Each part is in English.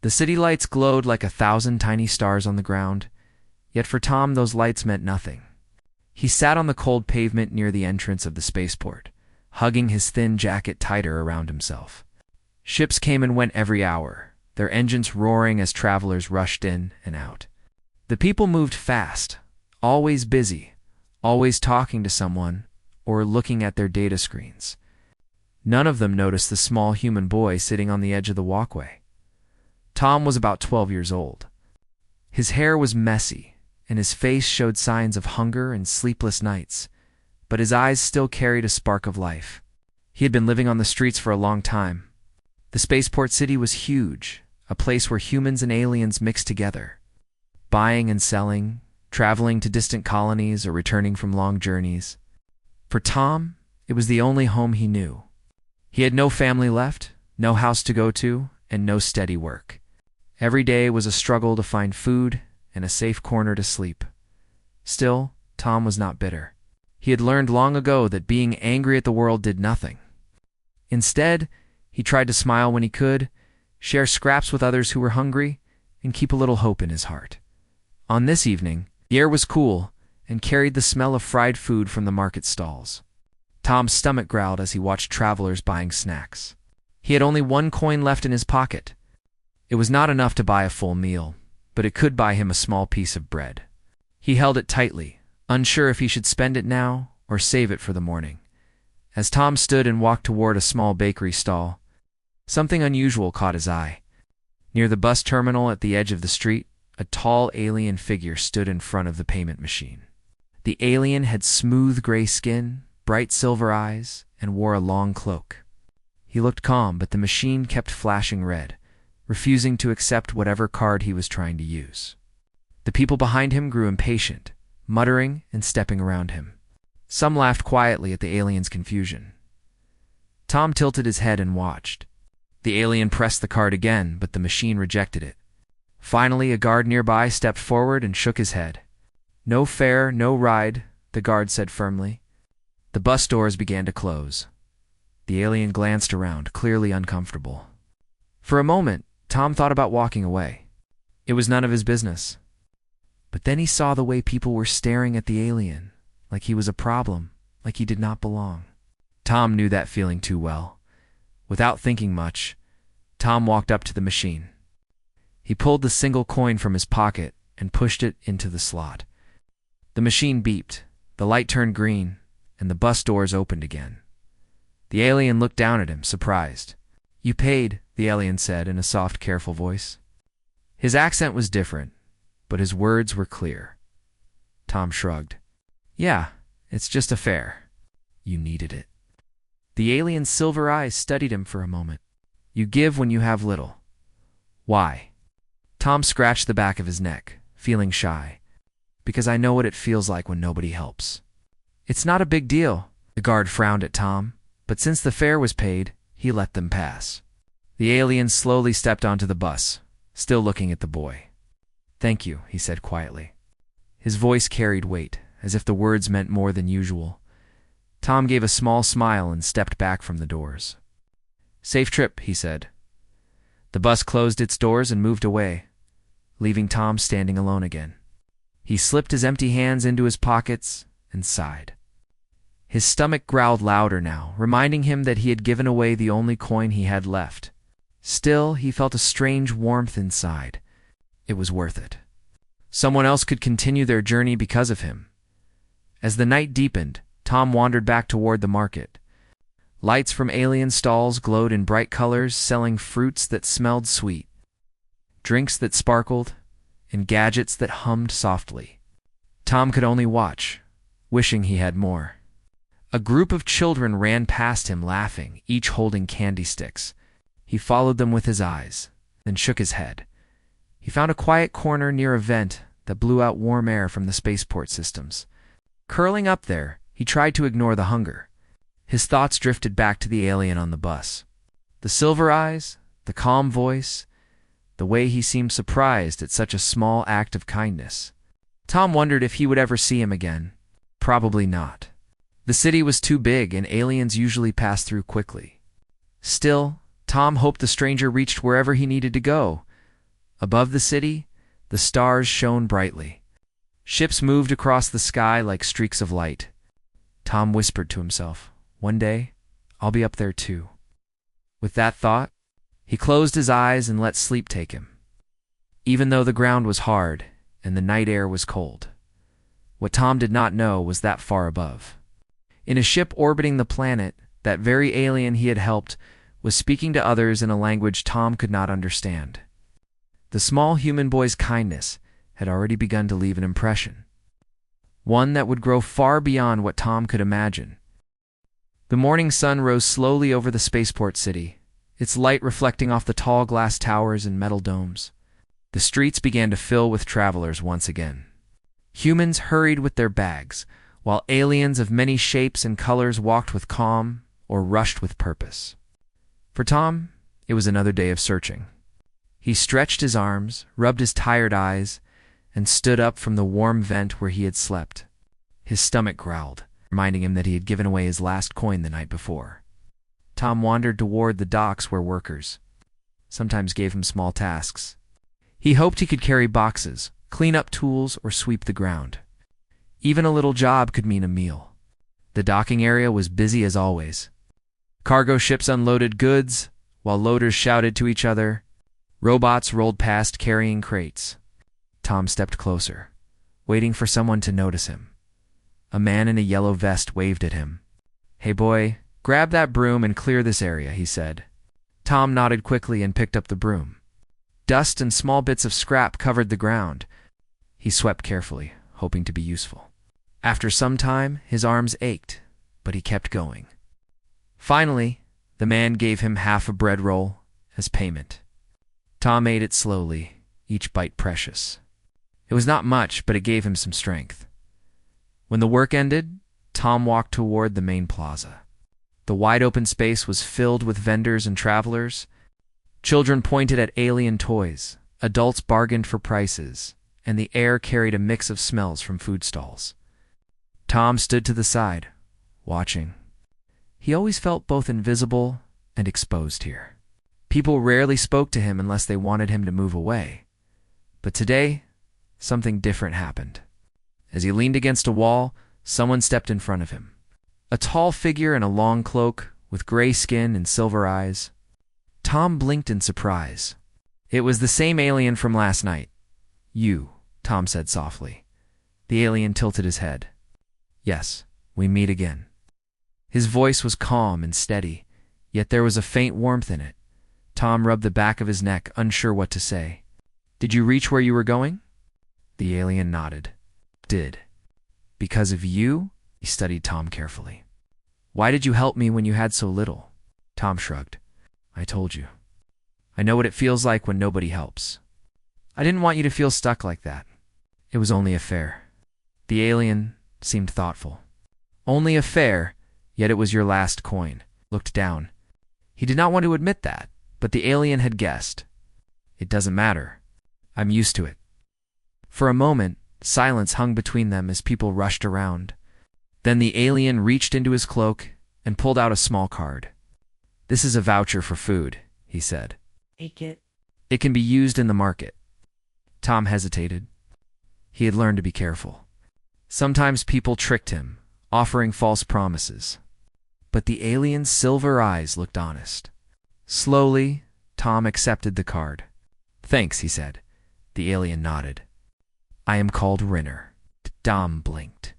The city lights glowed like 1,000 tiny stars on the ground, yet for Tom those lights meant nothing. He sat on the cold pavement near the entrance of the spaceport, hugging his thin jacket tighter around himself. Ships came and went every hour, their engines roaring as travelers rushed in and out. The people moved fast, always busy, always talking to someone or looking at their data screens. None of them noticed the small human boy sitting on the edge of the walkway. Tom was about 12 years old. His hair was messy, and his face showed signs of hunger and sleepless nights, but his eyes still carried a spark of life. He had been living on the streets for a long time. The spaceport city was huge, a place where humans and aliens mixed together, buying and selling, traveling to distant colonies or returning from long journeys. For Tom, it was the only home he knew. He had no family left, no house to go to, and no steady work. Every day was a struggle to find food and a safe corner to sleep. Still, Tom was not bitter. He had learned long ago that being angry at the world did nothing. Instead, he tried to smile when he could, share scraps with others who were hungry, and keep a little hope in his heart. On this evening, the air was cool and carried the smell of fried food from the market stalls. Tom's stomach growled as he watched travelers buying snacks. He had only 1 coin left in his pocket. It was not enough to buy a full meal, but it could buy him a small piece of bread. He held it tightly, unsure if he should spend it now or save it for the morning. As Tom stood and walked toward a small bakery stall, something unusual caught his eye. Near the bus terminal at the edge of the street, a tall alien figure stood in front of the payment machine. The alien had smooth gray skin, bright silver eyes, and wore a long cloak. He looked calm, but the machine kept flashing red, refusing to accept whatever card he was trying to use. The people behind him grew impatient, muttering and stepping around him. Some laughed quietly at the alien's confusion. Tom tilted his head and watched. The alien pressed the card again, but the machine rejected it. Finally, a guard nearby stepped forward and shook his head. "No fare, no ride," the guard said firmly. The bus doors began to close. The alien glanced around, clearly uncomfortable. For a moment, Tom thought about walking away. It was none of his business. But then he saw the way people were staring at the alien, like he was a problem, like he did not belong. Tom knew that feeling too well. Without thinking much, Tom walked up to the machine. He pulled the single coin from his pocket and pushed it into the slot. The machine beeped, the light turned green, and the bus doors opened again. The alien looked down at him, surprised. "You paid," the alien said in a soft, careful voice. His accent was different, but his words were clear. Tom shrugged. "Yeah, it's just a fare. You needed it." The alien's silver eyes studied him for a moment. "You give when you have little. Why?" Tom scratched the back of his neck, feeling shy. "Because I know what it feels like when nobody helps." "It's not a big deal." The guard frowned at Tom, but since the fare was paid, he let them pass. The alien slowly stepped onto the bus, still looking at the boy. "Thank you," he said quietly. His voice carried weight, as if the words meant more than usual. Tom gave a small smile and stepped back from the doors. "Safe trip," he said. The bus closed its doors and moved away, leaving Tom standing alone again. He slipped his empty hands into his pockets and sighed. His stomach growled louder now, reminding him that he had given away the only coin he had left. Still, he felt a strange warmth inside. It was worth it. Someone else could continue their journey because of him. As the night deepened, Tom wandered back toward the market. Lights from alien stalls glowed in bright colors, selling fruits that smelled sweet, drinks that sparkled, and gadgets that hummed softly. Tom could only watch, wishing he had more. A group of children ran past him laughing, each holding candy sticks. He followed them with his eyes, then shook his head. He found a quiet corner near a vent that blew out warm air from the spaceport systems. Curling up there, he tried to ignore the hunger. His thoughts drifted back to the alien on the bus. The silver eyes, the calm voice, the way he seemed surprised at such a small act of kindness. Tom wondered if he would ever see him again. Probably not. The city was too big, and aliens usually passed through quickly. Still, Tom hoped the stranger reached wherever he needed to go, Above the city, the stars shone brightly. Ships moved across the sky like streaks of light. Tom whispered to himself, "One day, I'll be up there too." With that thought, he closed his eyes and let sleep take him. Even though the ground was hard and the night air was cold, what Tom did not know was that far above, in a ship orbiting the planet, that very alien he had helped was speaking to others in a language Tom could not understand. The small human boy's kindness had already begun to leave an impression, one that would grow far beyond what Tom could imagine. The morning sun rose slowly over the spaceport city, its light reflecting off the tall glass towers and metal domes. The streets began to fill with travelers once again. Humans hurried with their bags, while aliens of many shapes and colors walked with calm or rushed with purpose. For Tom, it was another day of searching. He stretched his arms, rubbed his tired eyes, and stood up from the warm vent where he had slept. His stomach growled, reminding him that he had given away his last coin the night before. Tom wandered toward the docks where workers sometimes gave him small tasks. He hoped he could carry boxes, clean up tools, or sweep the ground. Even a little job could mean a meal. The docking area was busy as always. Cargo ships unloaded goods, while loaders shouted to each other. Robots rolled past carrying crates. Tom stepped closer, waiting for someone to notice him. A man in a yellow vest waved at him. "Hey boy, grab that broom and clear this area," he said. Tom nodded quickly and picked up the broom. Dust and small bits of scrap covered the ground. He swept carefully, hoping to be useful. After some time, his arms ached, but he kept going. Finally, the man gave him half a bread roll as payment. Tom ate it slowly, each bite precious. It was not much, but it gave him some strength. When the work ended, Tom walked toward the main plaza. The wide-open space was filled with vendors and travelers. Children pointed at alien toys, adults bargained for prices, and the air carried a mix of smells from food stalls. Tom stood to the side, watching. He always felt both invisible and exposed here. People rarely spoke to him unless they wanted him to move away. But today, something different happened. As he leaned against a wall, someone stepped in front of him. A tall figure in a long cloak, with gray skin and silver eyes. Tom blinked in surprise. It was the same alien from last night. "You," Tom said softly. The alien tilted his head. "Yes, we meet again." His voice was calm and steady, yet there was a faint warmth in it. Tom rubbed the back of his neck, unsure what to say. "Did you reach where you were going?" The alien nodded. "Did. Because of you?" He studied Tom carefully. "Why did you help me when you had so little?" Tom shrugged. "I told you. I know what it feels like when nobody helps. I didn't want you to feel stuck like that. It was only a fair." The alien seemed thoughtful. "Only a fair, yet it was your last coin." Looked down. He did not want to admit that, but the alien had guessed. "It doesn't matter. I'm used to it." For a moment, silence hung between them as people rushed around. Then the alien reached into his cloak and pulled out a small card. "This is a voucher for food," he said. Take it. "It can be used in the market." Tom hesitated. He had learned to be careful. Sometimes people tricked him, offering false promises. But the alien's silver eyes looked honest. Slowly, Tom accepted the card. "Thanks," he said. The alien nodded. "I am called Rinner." Tom blinked.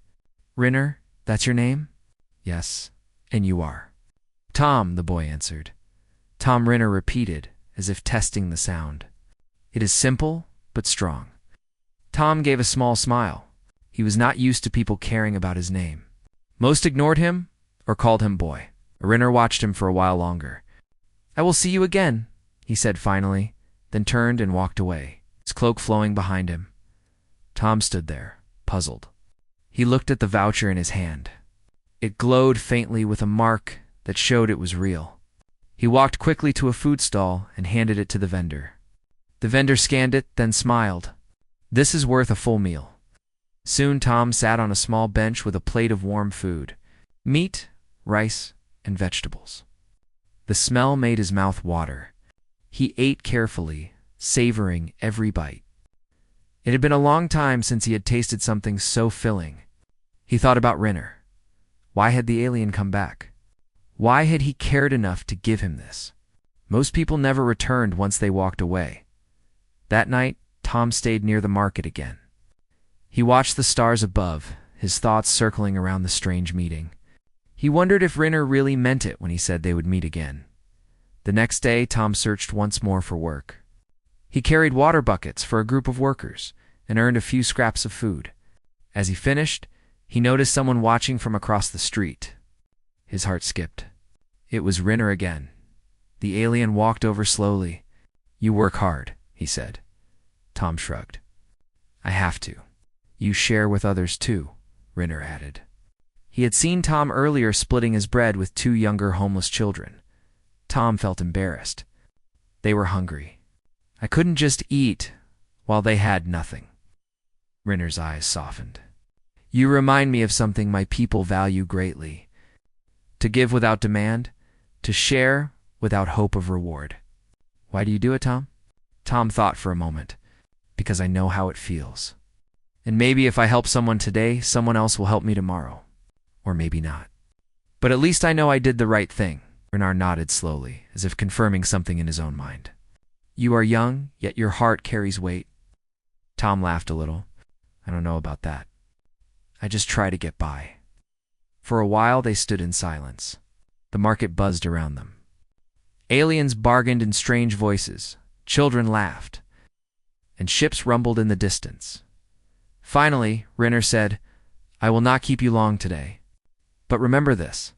"Rinner, that's your name?" "Yes, and you are?" "Tom," the boy answered. Tom Rinner repeated, as if testing the sound. "It is simple, but strong." Tom gave a small smile. He was not used to people caring about his name. Most ignored him or called him boy. Rinner watched him for a while longer. "I will see you again," he said finally, then turned and walked away, his cloak flowing behind him. Tom stood there, puzzled. He looked at the voucher in his hand. It glowed faintly with a mark that showed it was real. He walked quickly to a food stall and handed it to the vendor. The vendor scanned it, then smiled. "This is worth a full meal." Soon Tom sat on a small bench with a plate of warm food, meat, rice, and vegetables. The smell made his mouth water. He ate carefully, savoring every bite. It had been a long time since he had tasted something so filling. He thought about Rinner. Why had the alien come back? Why had he cared enough to give him this? Most people never returned once they walked away. That night, Tom stayed near the market again. He watched the stars above, his thoughts circling around the strange meeting. He wondered if Rinner really meant it when he said they would meet again. The next day, Tom searched once more for work. He carried water buckets for a group of workers and earned a few scraps of food. As he finished, he noticed someone watching from across the street. His heart skipped. It was Rinner again. The alien walked over slowly. "You work hard," he said. Tom shrugged. "I have to." "You share with others too," Rinner added. He had seen Tom earlier splitting his bread with two younger homeless children. Tom felt embarrassed. They were hungry. "I couldn't just eat while they had nothing." Rinner's eyes softened. "You remind me of something my people value greatly. To give without demand, to share without hope of reward." "Why do you do it, Tom?" Tom thought for a moment. "Because I know how it feels. And maybe if I help someone today, someone else will help me tomorrow. Or maybe not. But at least I know I did the right thing." Rinner nodded slowly, as if confirming something in his own mind. "You are young, yet your heart carries weight." Tom laughed a little. "I don't know about that. I just try to get by." For a while they stood in silence. The market buzzed around them. Aliens bargained in strange voices, children laughed, and ships rumbled in the distance. Finally, Rinner said, "I will not keep you long today. But remember this.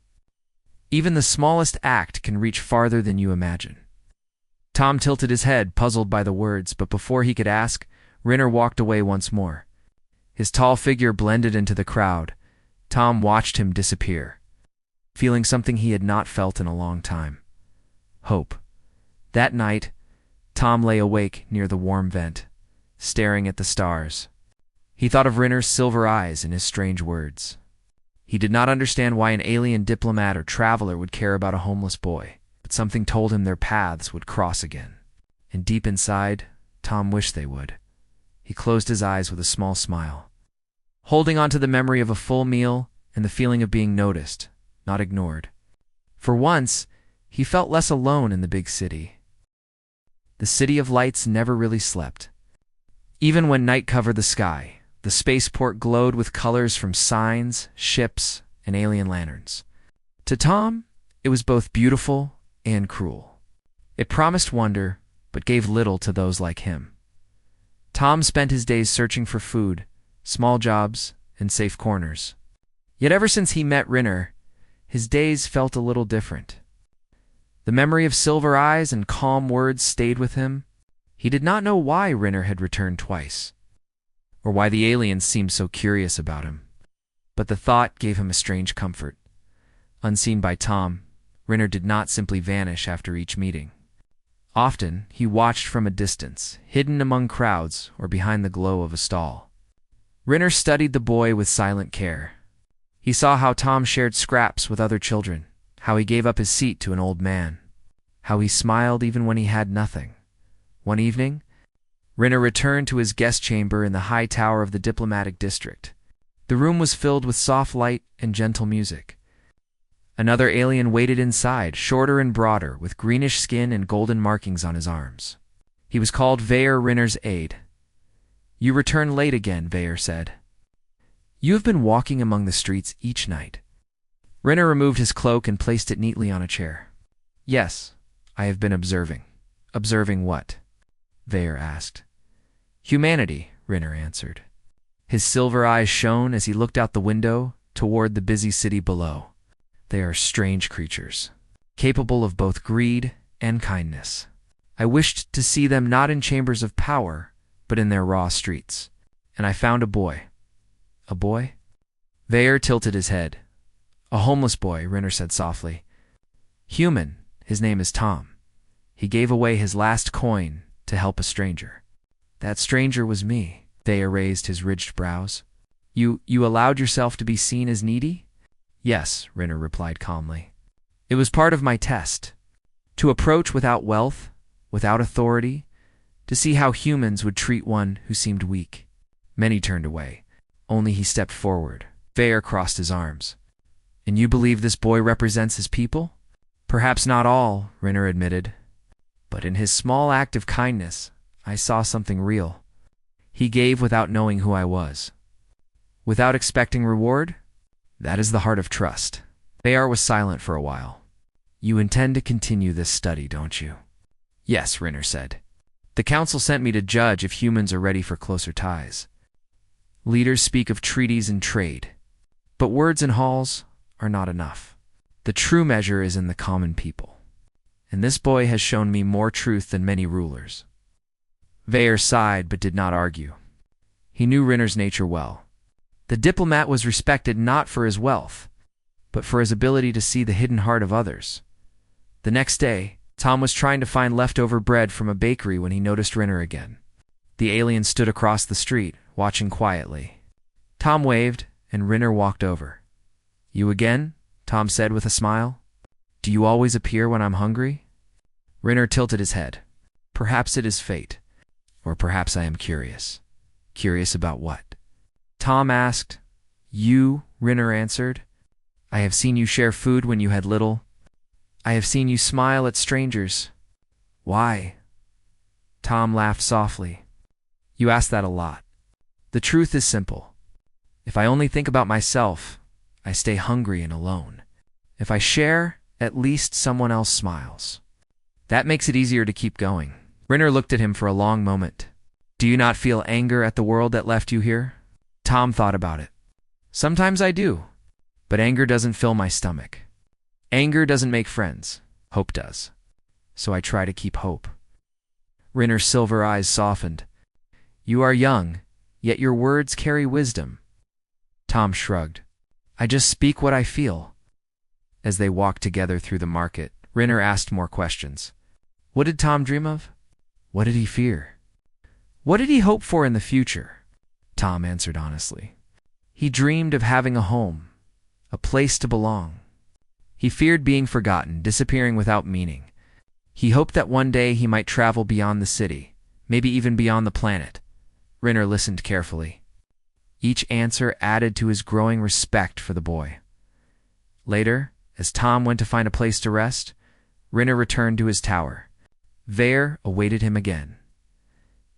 Even the smallest act can reach farther than you imagine." Tom tilted his head, puzzled by the words, but before he could ask, Rinner walked away once more. His tall figure blended into the crowd. Tom watched him disappear, feeling something he had not felt in a long time. Hope. That night, Tom lay awake near the warm vent, staring at the stars. He thought of Rinner's silver eyes and his strange words. He did not understand why an alien diplomat or traveler would care about a homeless boy, but something told him their paths would cross again. And deep inside, Tom wished they would. He closed his eyes with a small smile, holding on to the memory of a full meal and the feeling of being noticed, not ignored. For once, he felt less alone in the big city. The city of lights never really slept. Even when night covered the sky, the spaceport glowed with colors from signs, ships, and alien lanterns. To Tom, it was both beautiful and cruel. It promised wonder, but gave little to those like him. Tom spent his days searching for food, small jobs, and safe corners. Yet ever since he met Rinner, his days felt a little different. The memory of silver eyes and calm words stayed with him. He did not know why Rinner had returned twice, or why the aliens seemed so curious about him. But the thought gave him a strange comfort. Unseen by Tom, Rinner did not simply vanish after each meeting. Often, he watched from a distance, hidden among crowds or behind the glow of a stall. Rinner studied the boy with silent care. He saw how Tom shared scraps with other children, how he gave up his seat to an old man, how he smiled even when he had nothing. One evening, Rinner returned to his guest chamber in the high tower of the diplomatic district. The room was filled with soft light and gentle music. Another alien waited inside, shorter and broader, with greenish skin and golden markings on his arms. He was called Veyer, Rinner's aide. "You return late again," Veyer said. "You have been walking among the streets each night." Rinner removed his cloak and placed it neatly on a chair. "Yes, I have been observing." "Observing what?" Veyer asked. "Humanity," Rinner answered. His silver eyes shone as he looked out the window toward the busy city below. "They are strange creatures, capable of both greed and kindness. I wished to see them not in chambers of power, but in their raw streets. And I found a boy." "A boy?" Veyer tilted his head. "A homeless boy," Rinner said softly. "Human. His name is Tom. He gave away his last coin to help a stranger." "That stranger was me." Veyer raised his ridged brows. You allowed yourself to be seen as needy?" "Yes," Rinner replied calmly. "It was part of my test. To approach without wealth, without authority, to see how humans would treat one who seemed weak. Many turned away. Only he stepped forward. Vaer crossed his arms. "And you believe this boy represents his people?" "Perhaps not all," Rinner admitted. "But in his small act of kindness, I saw something real. He gave without knowing who I was. Without expecting reward? That is the heart of trust." Vaer was silent for a while. "You intend to continue this study, don't you?" "Yes," Rinner said. "The council sent me to judge if humans are ready for closer ties. Leaders speak of treaties and trade, but words and halls are not enough. The true measure is in the common people. And this boy has shown me more truth than many rulers." Vaer sighed but did not argue. He knew Rinner's nature well. The diplomat was respected not for his wealth, but for his ability to see the hidden heart of others. The next day, Tom was trying to find leftover bread from a bakery when he noticed Rinner again. The alien stood across the street, watching quietly. Tom waved, and Rinner walked over. "You again?" Tom said with a smile. "Do you always appear when I'm hungry?" Rinner tilted his head. "Perhaps it is fate. Or perhaps I am curious." "Curious about what?" Tom asked. "You," Rinner answered. "I have seen you share food when you had little. I have seen you smile at strangers. Why?" Tom laughed softly. "You ask that a lot. The truth is simple. If I only think about myself, I stay hungry and alone. If I share, at least someone else smiles. That makes it easier to keep going." Rinner looked at him for a long moment. "Do you not feel anger at the world that left you here?" Tom thought about it. "Sometimes I do, but anger doesn't fill my stomach. Anger doesn't make friends. Hope does. So I try to keep hope." Rinner's silver eyes softened. "You are young, yet your words carry wisdom." Tom shrugged. "I just speak what I feel." As they walked together through the market, Rinner asked more questions. What did Tom dream of? What did he fear? What did he hope for in the future? Tom answered honestly. He dreamed of having a home, a place to belong. He feared being forgotten, disappearing without meaning. He hoped that one day he might travel beyond the city, maybe even beyond the planet. Rinner listened carefully. Each answer added to his growing respect for the boy. Later, as Tom went to find a place to rest, Rinner returned to his tower. Vaer awaited him again.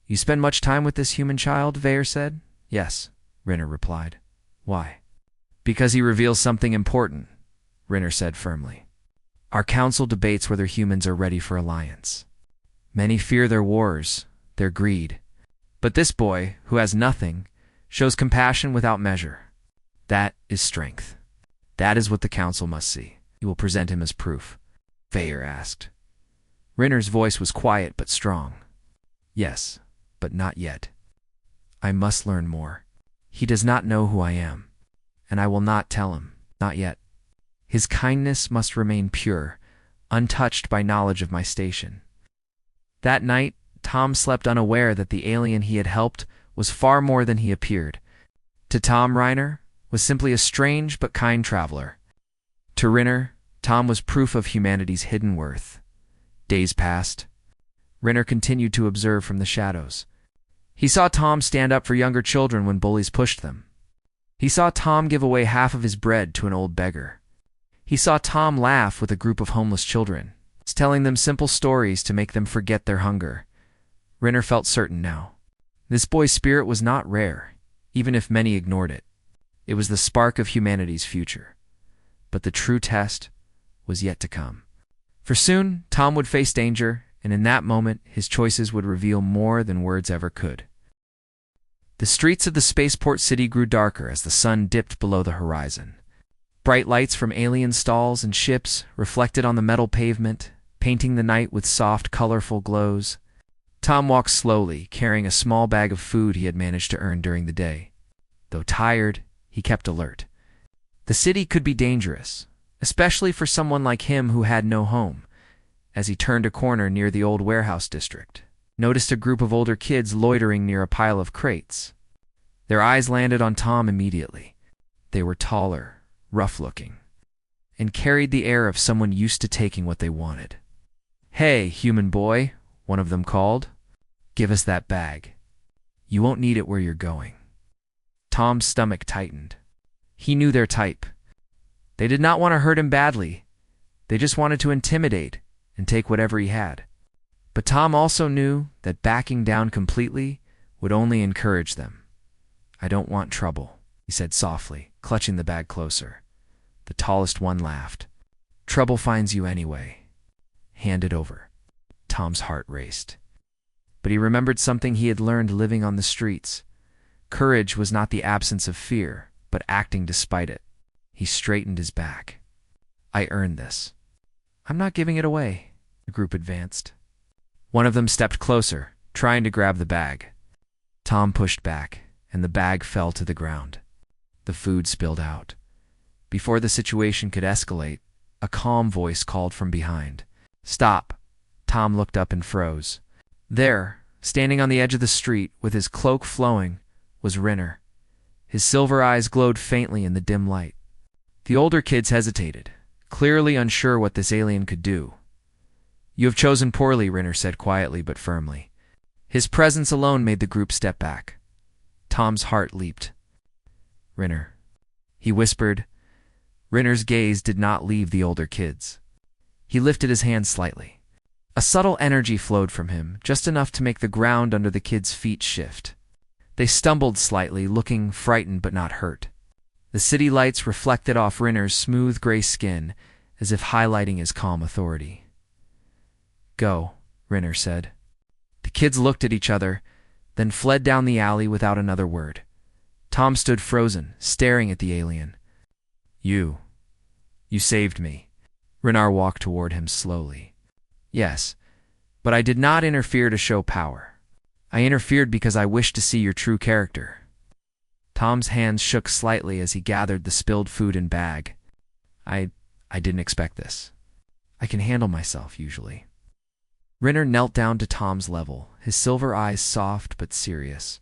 "You spend much time with this human child?" Vaer said. "Yes," Rinner replied. "Why?" "Because he reveals something important," Rinner said firmly. "Our council debates whether humans are ready for alliance. Many fear their wars, their greed. But this boy, who has nothing, shows compassion without measure. That is strength. That is what the council must see. You will present him as proof." Vaer asked. Rinner's voice was quiet but strong. "Yes, but not yet. I must learn more. He does not know who I am, and I will not tell him, not yet. His kindness must remain pure, untouched by knowledge of my station." That night, Tom slept unaware that the alien he had helped was far more than he appeared. To Tom, Rinner was simply a strange but kind traveler. To Rinner, Tom was proof of humanity's hidden worth. Days passed. Rinner continued to observe from the shadows. He saw Tom stand up for younger children when bullies pushed them. He saw Tom give away half of his bread to an old beggar. He saw Tom laugh with a group of homeless children, telling them simple stories to make them forget their hunger. Rinner felt certain now. This boy's spirit was not rare, even if many ignored it. It was the spark of humanity's future. But the true test was yet to come. For soon, Tom would face danger, and in that moment, his choices would reveal more than words ever could. The streets of the spaceport city grew darker as the sun dipped below the horizon. Bright lights from alien stalls and ships reflected on the metal pavement, painting the night with soft, colorful glows. Tom walked slowly, carrying a small bag of food he had managed to earn during the day. Though tired, he kept alert. The city could be dangerous, especially for someone like him who had no home. As he turned a corner near the old warehouse district, noticed a group of older kids loitering near a pile of crates. Their eyes landed on Tom immediately. They were taller, rough-looking, and carried the air of someone used to taking what they wanted. "Hey, human boy," one of them called. Give us that bag. You won't need it where you're going. Tom's stomach tightened. He knew their type. They did not want to hurt him badly. They just wanted to intimidate and take whatever he had. But Tom also knew that backing down completely would only encourage them. I don't want trouble, he said softly, clutching the bag closer. The tallest one laughed. Trouble finds you anyway. Hand it over. Tom's heart raced. But he remembered something he had learned living on the streets. Courage was not the absence of fear, but acting despite it. He straightened his back. I earned this. I'm not giving it away, the group advanced. One of them stepped closer, trying to grab the bag. Tom pushed back, and the bag fell to the ground. The food spilled out. Before the situation could escalate, a calm voice called from behind. Stop! Tom looked up and froze. There, standing on the edge of the street, with his cloak flowing, was Rinner. His silver eyes glowed faintly in the dim light. The older kids hesitated, clearly unsure what this alien could do. You have chosen poorly, Rinner said quietly but firmly. His presence alone made the group step back. Tom's heart leaped. Rinner, he whispered. Rinner's gaze did not leave the older kids. He lifted his hand slightly. A subtle energy flowed from him, just enough to make the ground under the kids' feet shift. They stumbled slightly, looking frightened but not hurt. The city lights reflected off Rinner's smooth gray skin, as if highlighting his calm authority. Go, Rinner said. The kids looked at each other, then fled down the alley without another word. Tom stood frozen, staring at the alien. You saved me. Rinner walked toward him slowly. Yes, but I did not interfere to show power. I interfered because I wished to see your true character. Tom's hands shook slightly as he gathered the spilled food and bag. I didn't expect this. I can handle myself, usually. Rinner knelt down to Tom's level, his silver eyes soft but serious.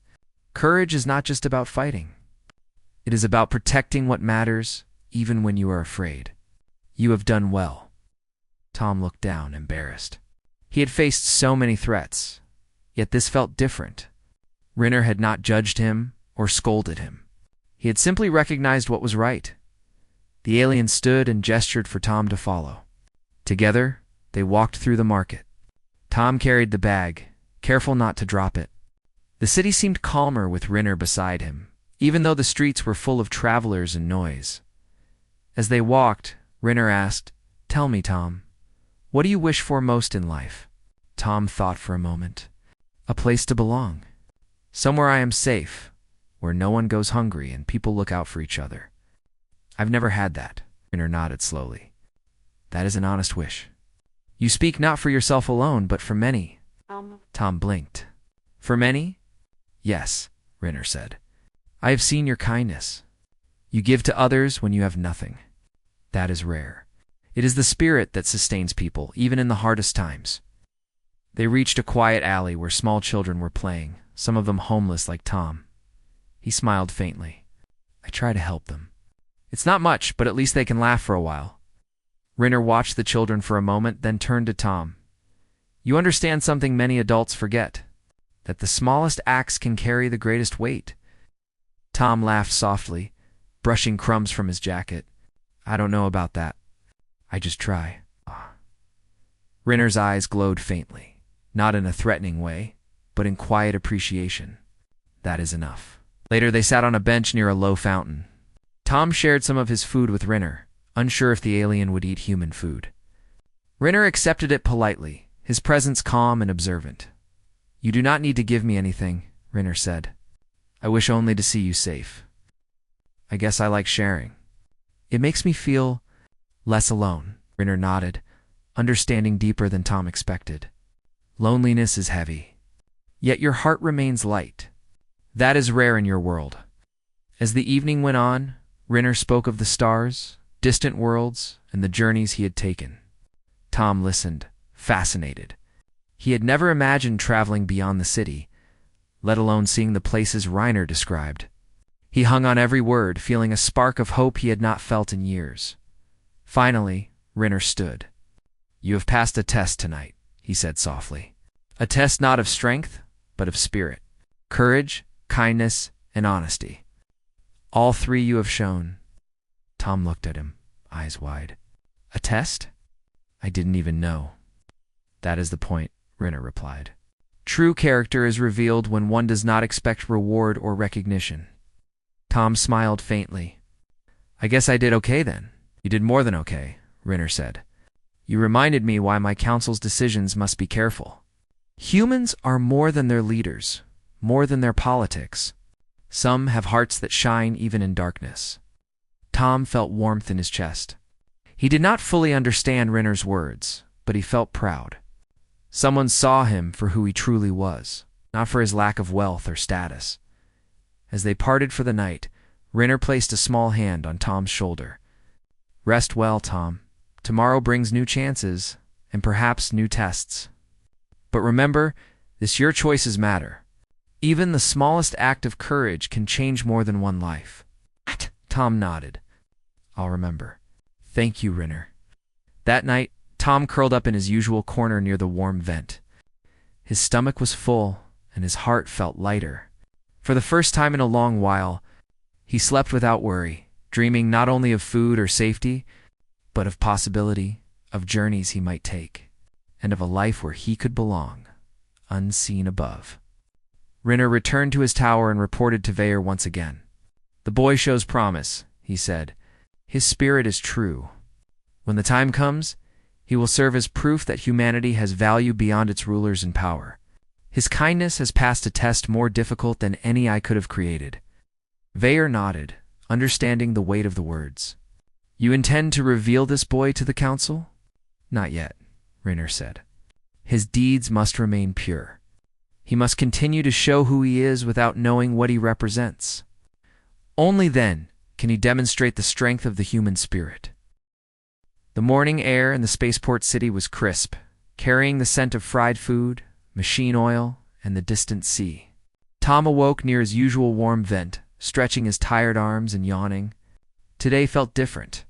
Courage is not just about fighting. It is about protecting what matters, even when you are afraid. You have done well. Tom looked down, embarrassed. He had faced so many threats, yet this felt different. Rinner had not judged him or scolded him. He had simply recognized what was right. The alien stood and gestured for Tom to follow. Together, they walked through the market. Tom carried the bag, careful not to drop it. The city seemed calmer with Rinner beside him, even though the streets were full of travelers and noise. As they walked, Rinner asked, Tell me, Tom, what do you wish for most in life? Tom thought for a moment. A place to belong. Somewhere I am safe, where no one goes hungry and people look out for each other. I've never had that. Rinner nodded slowly. That is an honest wish. You speak not for yourself alone, but for many. Tom blinked. For many? Yes, Rinner said. I have seen your kindness. You give to others when you have nothing. That is rare. It is the spirit that sustains people, even in the hardest times. They reached a quiet alley where small children were playing, some of them homeless like Tom. He smiled faintly. I try to help them. It's not much, but at least they can laugh for a while. Rinner watched the children for a moment, then turned to Tom. You understand something many adults forget, that the smallest acts can carry the greatest weight. Tom laughed softly, brushing crumbs from his jacket. I don't know about that. I just try. Rinner's eyes glowed faintly, not in a threatening way, but in quiet appreciation. That is enough. Later they sat on a bench near a low fountain. Tom shared some of his food with Rinner, unsure if the alien would eat human food. Rinner accepted it politely, his presence calm and observant. You do not need to give me anything, Rinner said. I wish only to see you safe. I guess I like sharing. It makes me feel less alone, Rinner nodded, understanding deeper than Tom expected. Loneliness is heavy, yet your heart remains light. That is rare in your world. As the evening went on, Rinner spoke of the stars, distant worlds, and the journeys he had taken. Tom listened, fascinated. He had never imagined traveling beyond the city, let alone seeing the places Rinner described. He hung on every word, feeling a spark of hope he had not felt in years. Finally, Rinner stood. You have passed a test tonight, he said softly. A test not of strength, but of spirit. Courage, kindness, and honesty. All three you have shown. Tom looked at him, eyes wide. A test? I didn't even know. That is the point, Rinner replied. True character is revealed when one does not expect reward or recognition. Tom smiled faintly. I guess I did okay then. You did more than okay, Rinner said. You reminded me why my council's decisions must be careful. Humans are more than their leaders, more than their politics. Some have hearts that shine even in darkness. Tom felt warmth in his chest. He did not fully understand Rinner's words, but he felt proud. Someone saw him for who he truly was, not for his lack of wealth or status. As they parted for the night, Rinner placed a small hand on Tom's shoulder. Rest well, Tom. Tomorrow brings new chances, and perhaps new tests. But remember, your choices matter. Even the smallest act of courage can change more than one life. Tom nodded. I'll remember. Thank you, Rinner. That night, Tom curled up in his usual corner near the warm vent. His stomach was full, and his heart felt lighter. For the first time in a long while, he slept without worry, dreaming not only of food or safety, but of possibility, of journeys he might take, and of a life where he could belong, unseen above. Rinner returned to his tower and reported to Veyer once again. The boy shows promise, he said. His spirit is true. When the time comes, he will serve as proof that humanity has value beyond its rulers and power. His kindness has passed a test more difficult than any I could have created. Veyer nodded, understanding the weight of the words. You intend to reveal this boy to the council? Not yet, Rinner said. His deeds must remain pure. He must continue to show who he is without knowing what he represents. Only then can he demonstrate the strength of the human spirit. The morning air in the spaceport city was crisp, carrying the scent of fried food, machine oil, and the distant sea. Tom awoke near his usual warm vent, stretching his tired arms and yawning. Today felt different.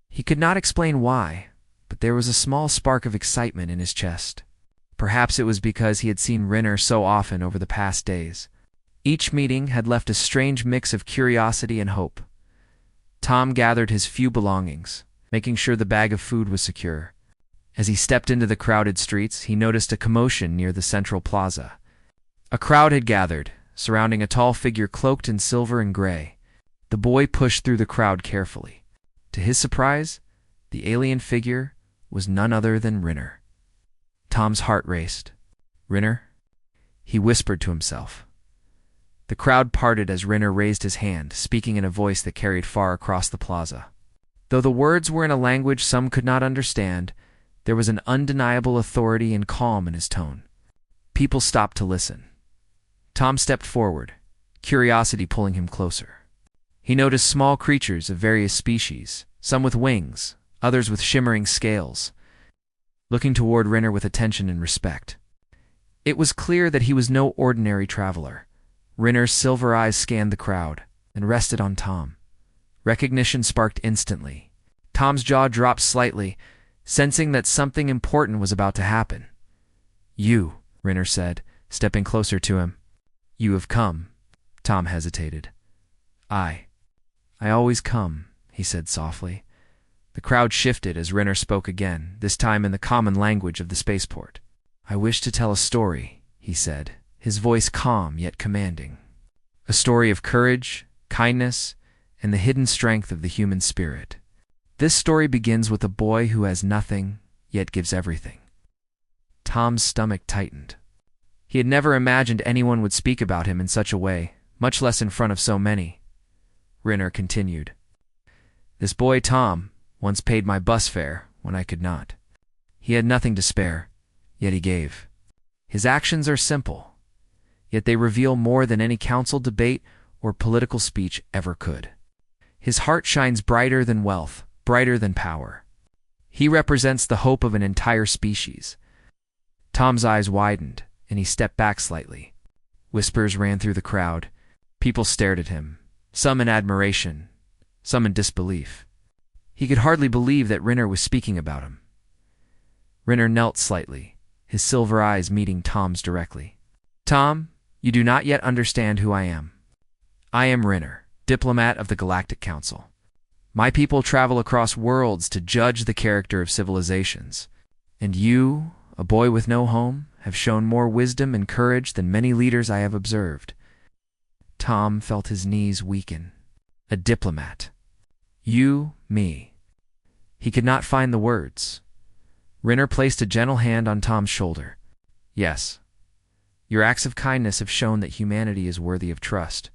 He could not explain why, but there was a small spark of excitement in his chest. Perhaps it was because he had seen Rinner so often over the past days. Each meeting had left a strange mix of curiosity and hope. Tom gathered his few belongings, making sure the bag of food was secure. As he stepped into the crowded streets, he noticed a commotion near the central plaza. A crowd had gathered, surrounding a tall figure cloaked in silver and gray. The boy pushed through the crowd carefully. To his surprise, the alien figure was none other than Rinner. Tom's heart raced. Rinner? He whispered to himself. The crowd parted as Rinner raised his hand, speaking in a voice that carried far across the plaza. Though the words were in a language some could not understand, there was an undeniable authority and calm in his tone. People stopped to listen. Tom stepped forward, curiosity pulling him closer. He noticed small creatures of various species, some with wings, others with shimmering scales, looking toward Rinner with attention and respect. It was clear that he was no ordinary traveler. Rinner's silver eyes scanned the crowd and rested on Tom. Recognition sparked instantly. Tom's jaw dropped slightly, sensing that something important was about to happen. You, Rinner said, stepping closer to him. You have come. Tom hesitated. I always come, he said softly. The crowd shifted as Rinner spoke again, this time in the common language of the spaceport. I wish to tell a story, he said, his voice calm yet commanding. A story of courage, kindness, and the hidden strength of the human spirit. This story begins with a boy who has nothing, yet gives everything. Tom's stomach tightened. He had never imagined anyone would speak about him in such a way, much less in front of so many. Rinner continued. This boy, Tom, once paid my bus fare when I could not. He had nothing to spare, yet he gave. His actions are simple, yet they reveal more than any council debate or political speech ever could. His heart shines brighter than wealth, brighter than power. He represents the hope of an entire species. Tom's eyes widened, and he stepped back slightly. Whispers ran through the crowd. People stared at him, some in admiration, some in disbelief. He could hardly believe that Rinner was speaking about him. Rinner knelt slightly, his silver eyes meeting Tom's directly. Tom, you do not yet understand who I am. I am Rinner, Diplomat of the Galactic Council. My people travel across worlds to judge the character of civilizations. And you, a boy with no home, have shown more wisdom and courage than many leaders I have observed. Tom felt his knees weaken. A diplomat. You, me. He could not find the words. Rinner placed a gentle hand on Tom's shoulder. Yes. Your acts of kindness have shown that humanity is worthy of trust.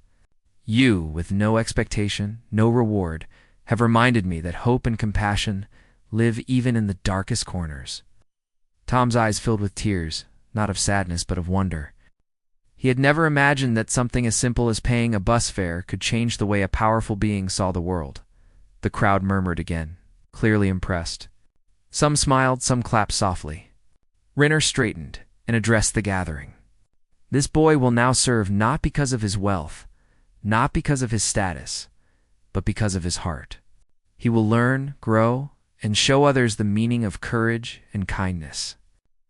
You, with no expectation, no reward, have reminded me that hope and compassion live even in the darkest corners. Tom's eyes filled with tears, not of sadness but of wonder. He had never imagined that something as simple as paying a bus fare could change the way a powerful being saw the world. The crowd murmured again, clearly impressed. Some smiled, some clapped softly. Rinner straightened and addressed the gathering. This boy will now serve not because of his wealth, not because of his status, but because of his heart. He will learn, grow, and show others the meaning of courage and kindness.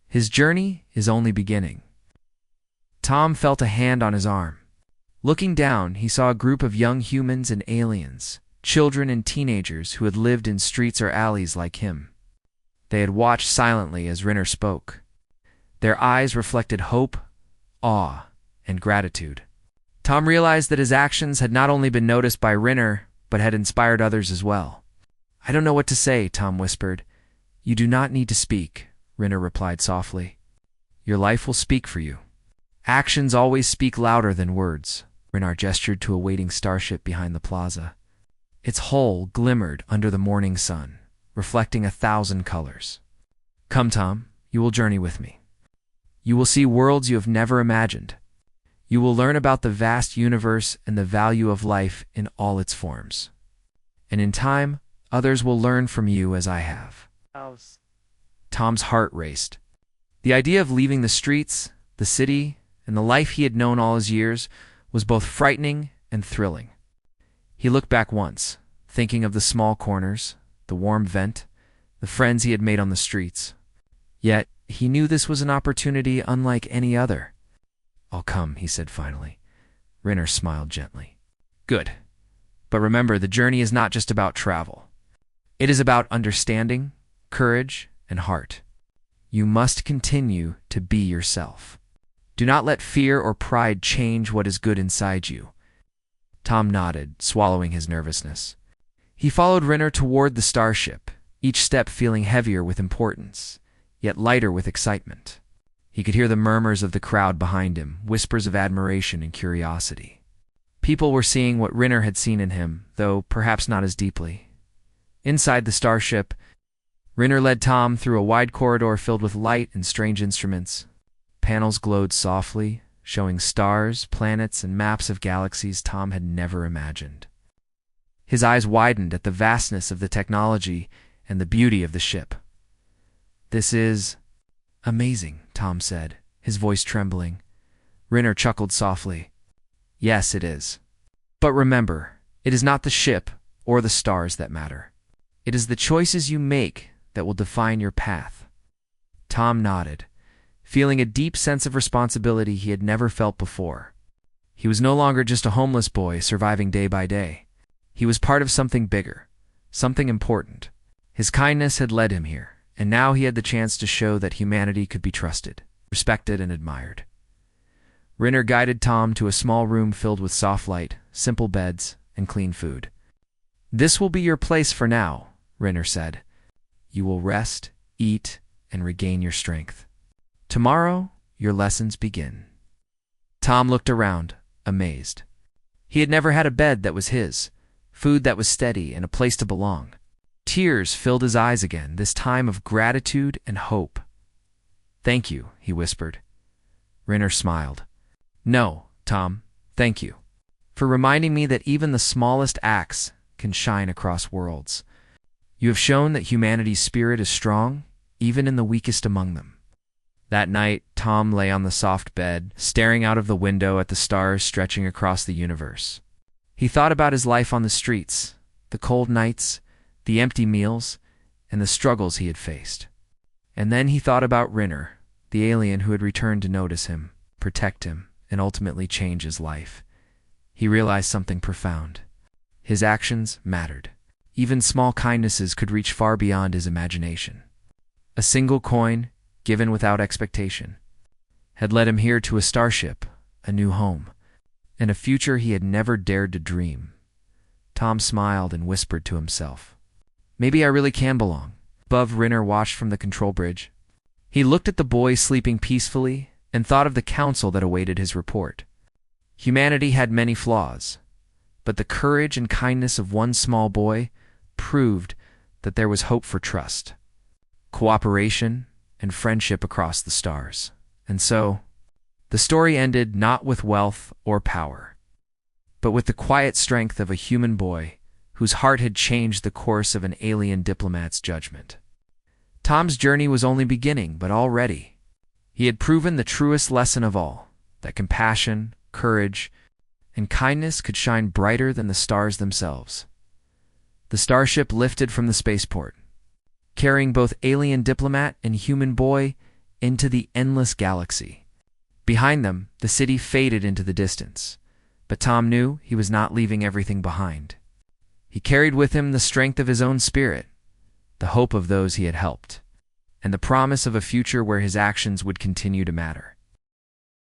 His journey is only beginning. Tom felt a hand on his arm. Looking down, he saw a group of young humans and aliens, children and teenagers who had lived in streets or alleys like him. They had watched silently as Rinner spoke. Their eyes reflected hope, awe, and gratitude. Tom realized that his actions had not only been noticed by Rinner, but had inspired others as well. I don't know what to say, Tom whispered. You do not need to speak, Rinner replied softly. Your life will speak for you. Actions always speak louder than words. Rinner gestured to a waiting starship behind the plaza. Its hull glimmered under the morning sun, reflecting 1,000 colors. Come, Tom, you will journey with me. You will see worlds you have never imagined. You will learn about the vast universe and the value of life in all its forms. And in time, others will learn from you as I have. Tom's heart raced. The idea of leaving the streets, the city, and the life he had known all his years was both frightening and thrilling. He looked back once, thinking of the small corners, the warm vent, the friends he had made on the streets. Yet, he knew this was an opportunity unlike any other. I'll come, he said finally. Rinner smiled gently. Good. But remember, the journey is not just about travel. It is about understanding, courage, and heart. You must continue to be yourself. Do not let fear or pride change what is good inside you. Tom nodded, swallowing his nervousness. He followed Rinner toward the starship, each step feeling heavier with importance, yet lighter with excitement. He could hear the murmurs of the crowd behind him, whispers of admiration and curiosity. People were seeing what Rinner had seen in him, though perhaps not as deeply. Inside the starship, Rinner led Tom through a wide corridor filled with light and strange instruments. Panels glowed softly, showing stars, planets, and maps of galaxies Tom had never imagined. His eyes widened at the vastness of the technology and the beauty of the ship. This is amazing, Tom said, his voice trembling. Rinner chuckled softly. Yes, it is. But remember, it is not the ship or the stars that matter. It is the choices you make that will define your path. Tom nodded, feeling a deep sense of responsibility he had never felt before. He was no longer just a homeless boy surviving day by day. He was part of something bigger, something important. His kindness had led him here, and now he had the chance to show that humanity could be trusted, respected, and admired. Rinner guided Tom to a small room filled with soft light, simple beds, and clean food. This will be your place for now, Rinner said. You will rest, eat, and regain your strength. Tomorrow, your lessons begin. Tom looked around, amazed. He had never had a bed that was his, food that was steady, and a place to belong. Tears filled his eyes again, this time of gratitude and hope. Thank you, he whispered. Rinner smiled. No, Tom, thank you, for reminding me that even the smallest acts can shine across worlds. You have shown that humanity's spirit is strong, even in the weakest among them. That night, Tom lay on the soft bed, staring out of the window at the stars stretching across the universe. He thought about his life on the streets, the cold nights, the empty meals, and the struggles he had faced. And then he thought about Rinner, the alien who had returned to notice him. protect him, and ultimately change his life. He realized something profound. His actions mattered. Even small kindnesses could reach far beyond his imagination. A single coin, given without expectation, had led him here to a starship, a new home, and a future he had never dared to dream. Tom smiled and whispered to himself, "Maybe I really can belong." Above, Rinner watched from the control bridge. He looked at the boy sleeping peacefully and thought of the counsel that awaited his report. Humanity had many flaws, but the courage and kindness of one small boy proved that there was hope for trust, cooperation, and friendship across the stars. And so, the story ended not with wealth or power, but with the quiet strength of a human boy whose heart had changed the course of an alien diplomat's judgment. Tom's journey was only beginning, but already he had proven the truest lesson of all, that compassion, courage, and kindness could shine brighter than the stars themselves. The starship lifted from the spaceport, carrying both alien diplomat and human boy into the endless galaxy. Behind them, the city faded into the distance, but Tom knew he was not leaving everything behind. He carried with him the strength of his own spirit, the hope of those he had helped, and the promise of a future where his actions would continue to matter.